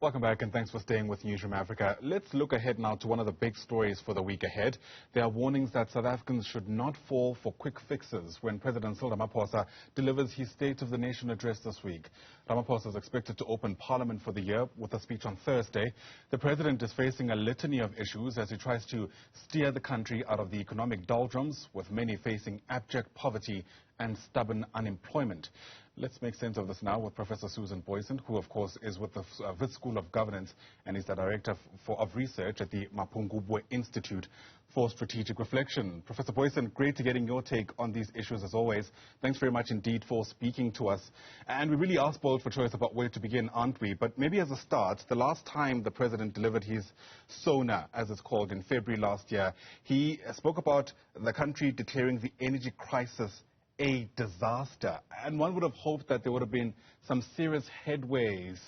Welcome back and thanks for staying with Newzroom Afrika. Let's look ahead now to one of the big stories for the week ahead. There are warnings that South Africans should not fall for quick fixes when President Cyril Ramaphosa delivers his State of the Nation address this week. Ramaphosa is expected to open Parliament for the year with a speech on Thursday. The president is facing a litany of issues as he tries to steer the country out of the economic doldrums, with many facing abject poverty and stubborn unemployment. Let's make sense of this now with Prof Susan Booysen, who of course is with the Wits School of Governance and is the Director of Research at the Mapungubwe Institute for Strategic Reflection. Professor Booysen, great to getting your take on these issues as always. Thanks very much indeed for speaking to us. And we really are spoiled for choice about where to begin, aren't we? But maybe as a start, the last time the President delivered his Sona, as it's called, in February last year, he spoke about the country declaring the energy crisis a disaster. And one would have hoped that there would have been some serious headways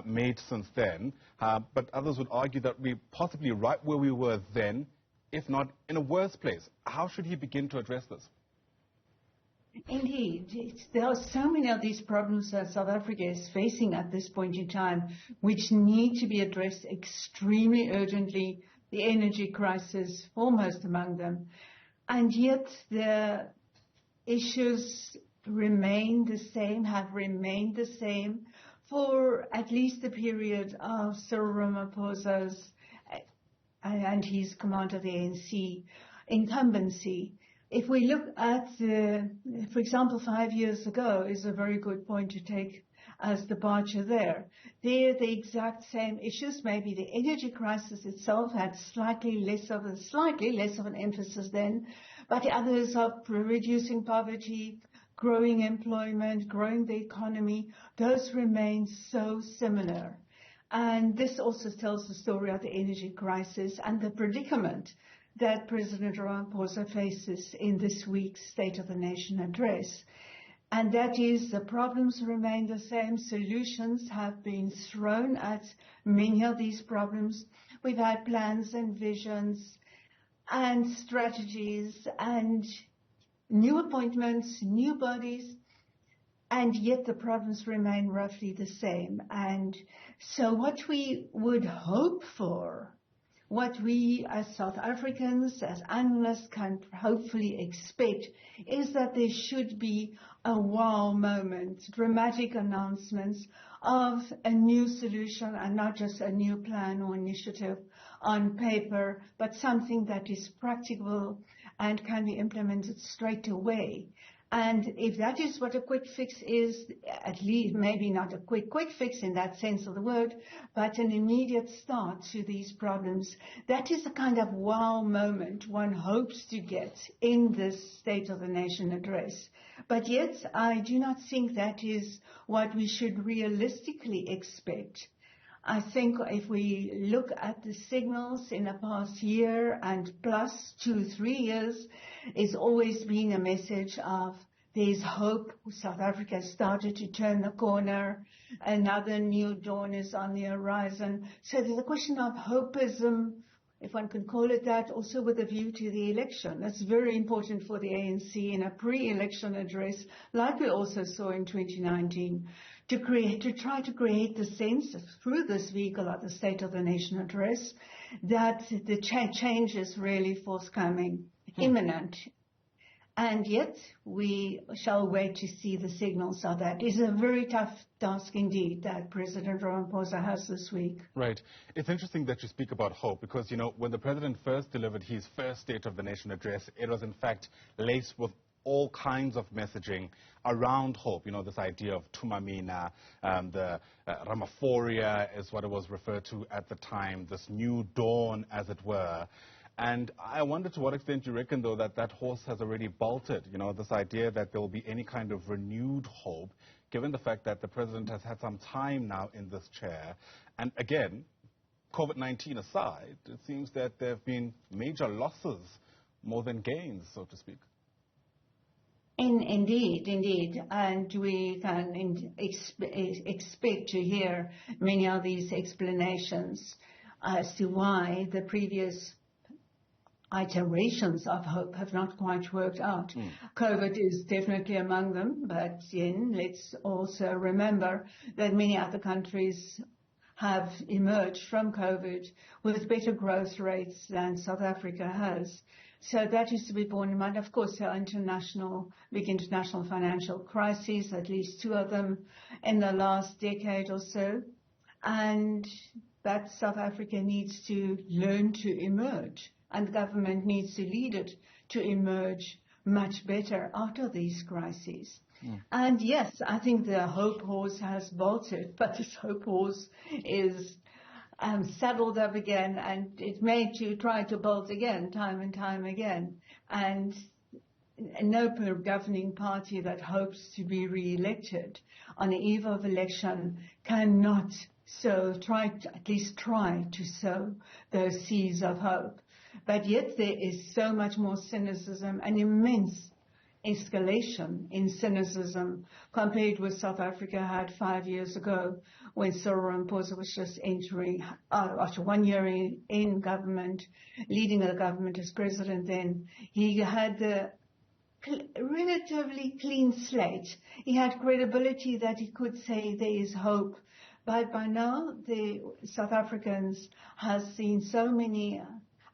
made since then. But others would argue that we're possibly right where we were then, if not in a worse place. How should he begin to address this? Indeed. There are so many of these problems that South Africa is facing at this point in time, which need to be addressed extremely urgently. The energy crisis, foremost among them. And yet the issues remain the same, have remained the same for at least the period of Cyril Ramaphosa's and his command of the ANC incumbency. If we look at, for example, 5 years ago is a very good point to take as departure there. They're the exact same issues. Maybe the energy crisis itself had slightly less of an emphasis then, but the others are reducing poverty, growing employment, growing the economy. Those remain so similar. And this also tells the story of the energy crisis and the predicament that President Ramaphosa faces in this week's State of the Nation address. And that is, the problems remain the same. Solutions have been thrown at many of these problems. We've had plans and visions and strategies and new appointments, new bodies, and yet the problems remain roughly the same. And so what we would hope for, what we as South Africans, as analysts, can hopefully expect is that there should be a wow moment, dramatic announcements of a new solution and not just a new plan or initiative on paper, but something that is practicable and can be implemented straight away. And if that is what a quick fix is, at least maybe not a quick fix in that sense of the word, but an immediate start to these problems, that is the kind of wow moment one hopes to get in this State of the Nation address. But yet, I do not think that is what we should realistically expect. I think if we look at the signals in the past year and plus 2-3 years, it's always been a message of there's hope. South Africa has started to turn the corner. Another new dawn is on the horizon. So there's a question of hopeism, if one can call it that, also with a view to the election. That's very important for the ANC in a pre-election address, like we also saw in 2019. To try to create the sense through this vehicle of the State of the Nation address that the change is really forthcoming, imminent. And yet we shall wait to see the signals of that. It's a very tough task indeed that President Ramaphosa has this week. Right. It's interesting that you speak about hope because, you know, when the President first delivered his first State of the Nation address, it was in fact laced with all kinds of messaging around hope. You know, this idea of Tumamina, the Ramaphoria is what it was referred to at the time, this new dawn, as it were. And I wonder to what extent you reckon, though, that that horse has already bolted, you know, this idea that there will be any kind of renewed hope, given the fact that the President has had some time now in this chair. And again, COVID-19 aside, it seems that there have been major losses more than gains, so to speak. Indeed. And we can expect to hear many of these explanations as to why the previous iterations of hope have not quite worked out. COVID is definitely among them, but then let's also remember that many other countries have emerged from COVID with better growth rates than South Africa has. So that is to be borne in mind. Of course, there are big international financial crises, at least 2 of them in the last decade or so. And that South Africa needs to learn to emerge, and the government needs to lead it to emerge much better out of these crises. And yes, I think the hope horse has bolted, but this hope horse is saddled up again, and it's made to try to bolt again, time and time again. And no governing party that hopes to be re-elected on the eve of election cannot at least try to sow those seeds of hope. But yet there is so much more cynicism, an immense escalation in cynicism compared with South Africa had 5 years ago when Cyril Ramaphosa was just entering, after 1 year in government, leading the government as president then. He had the relatively clean slate. He had credibility that he could say there is hope. But by now, the South Africans have seen so many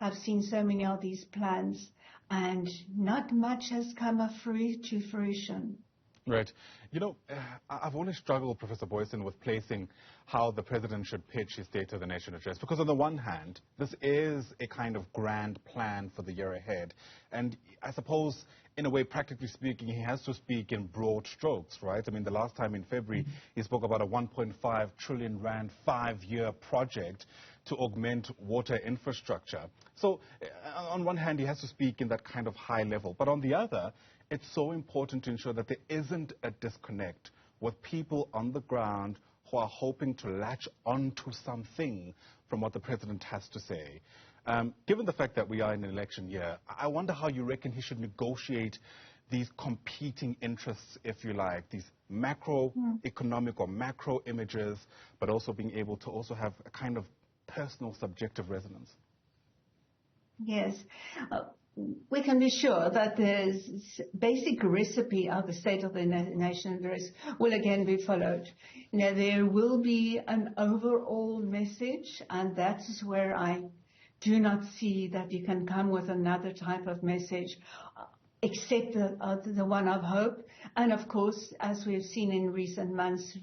of these plans, and not much has come to fruition. Right. You know, I've always struggled, Professor Booysen, with placing how the president should pitch his State of the Nation address. Because on the one hand, this is a kind of grand plan for the year ahead. And I suppose, in a way, practically speaking, he has to speak in broad strokes, right? I mean, the last time in February, he spoke about a 1.5 trillion rand 5-year project to augment water infrastructure. So, on one hand, he has to speak in that kind of high level. But on the other, it's so important to ensure that there isn't a disconnect with people on the ground who are hoping to latch onto something from what the president has to say. Given the fact that we are in an election year, I wonder how you reckon he should negotiate these competing interests, if you like, these macroeconomic or macro images, but also being able to also have a kind of personal subjective resonance. Yes. We can be sure that the basic recipe of the State of the Nation address will again be followed. You know, there will be an overall message, and that is where I do not see that you can come with another type of message except the one of hope. And of course, as we've seen in recent months,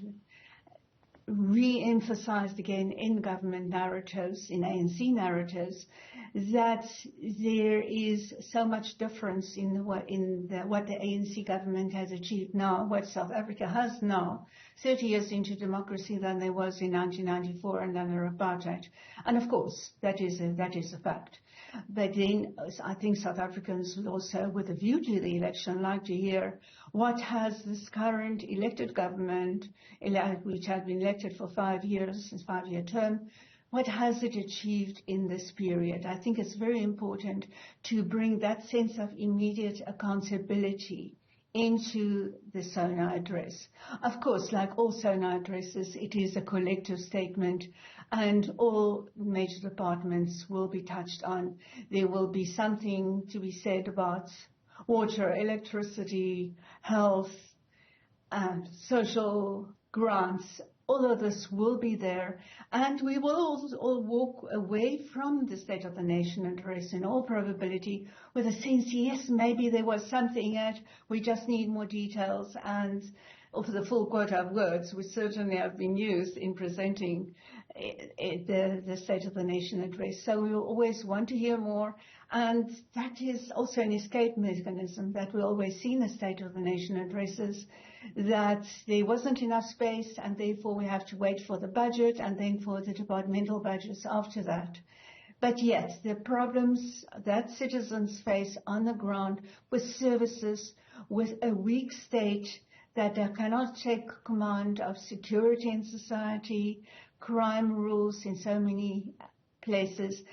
re-emphasized again in government narratives, in ANC narratives, that there is so much difference in what the ANC government has achieved now, what South Africa has now, 30 years into democracy, than there was in 1994 and under apartheid. And of course, that is a fact. But then I think South Africans will also, with a view to the election, like to hear what has this current elected government, which has been elected for 5 years, a 5-year term, what has it achieved in this period? I think it's very important to bring that sense of immediate accountability into the Sona address. Of course, like all Sona addresses, it is a collective statement, and all major departments will be touched on. There will be something to be said about water, electricity, health, social grants. All of this will be there, and we will all walk away from the State of the Nation address in all probability with a sense, yes, maybe there was something yet, we just need more details, and of the full quota of words which certainly have been used in presenting the State of the Nation address. So we will always want to hear more, and that is also an escape mechanism that we always see in the State of the Nation addresses, that there wasn't enough space, and therefore we have to wait for the budget and then for the departmental budgets after that. But yet, the problems that citizens face on the ground with services, with a weak state that cannot take command of security in society, crime rules in so many places,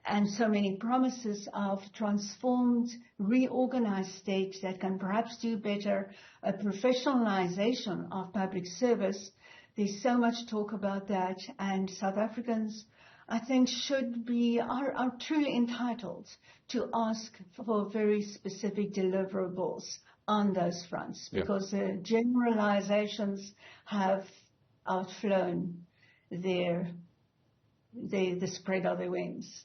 and so many promises of transformed, reorganized state that can perhaps do better, a professionalization of public service. There's so much talk about that, and South Africans, I think, are truly entitled to ask for very specific deliverables on those fronts, because the generalizations have outflown the spread of their wings.